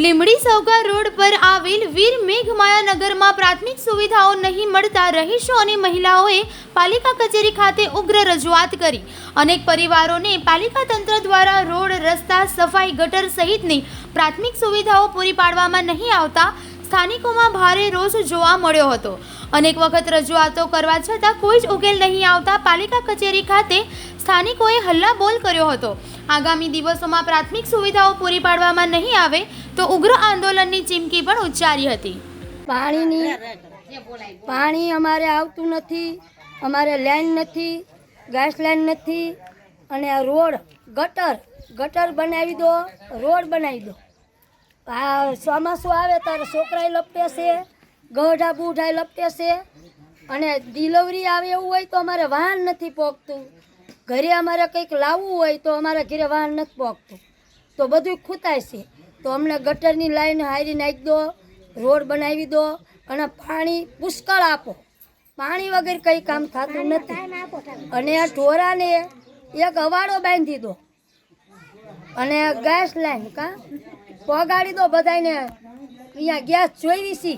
Limbdi સૌગા road પર આવેલ વીર મેઘમાયા નગરમાં પ્રાથમિક સુવિધાઓ નહીં મળતા રહીશો અને મહિલાઓએ પાલિકા કચેરી ખાતે ઉગ્ર રજૂઆત કરી। અનેક પરિવારોને પાલિકા તંત્ર દ્વારા રોડ, રસ્તા, સફાઈ, ગટર સહિતની પ્રાથમિક સુવિધાઓ પૂરી પાડવામાં નહીં આવતા સ્થાનિકોમાં ભારે રોષ જોવા મળ્યો હતો। અનેક વખત રજૂઆતો કરવા છતાં કોઈ જ ઉકેલ નહીં આવતા પાલિકા કચેરી ખાતે સ્થાનિકોએ હલ્લાબોલ કર્યો હતો। આગામી દિવસોમાં પ્રાથમિક સુવિધાઓ પૂરી પાડવામાં નહીં આવે તો ઉગ્ર આંદોલનની ચીમકી પણ ઉચ્ચારી હતી। પાણી અમારે આવતું નથી, અમારે લાઈન નથી, ગેસ લાઈન નથી, અને આ રોડ ગટર બનાવી દો, રોડ બનાવી દો। આ ચોમાસું આવે ત્યારે છોકરાએ લપટે છે, ગઢા બુઢાએ લપટે છે, અને ડિલિવરી આવે એવું હોય તો અમારે વાહન નથી પહોંચતું। ઘરે અમારે કંઈક લાવવું હોય તો અમારા ઘરે વાહન નથી પહોંચતું, તો બધું ખૂતાય છે। તો અમને ગટરની લાઈન હારી નાખી દો, રોડ બનાવી દો, અને પાણી પુષ્કળ આપો। પાણી વગર કંઈ કામ થતું નથી। અને આ ઢોરાને એક અવાડો બાંધી દો, અને ગેસ લાઈન પગાડી દો બધાને। અહીંયા ગેસ જોઈ છે,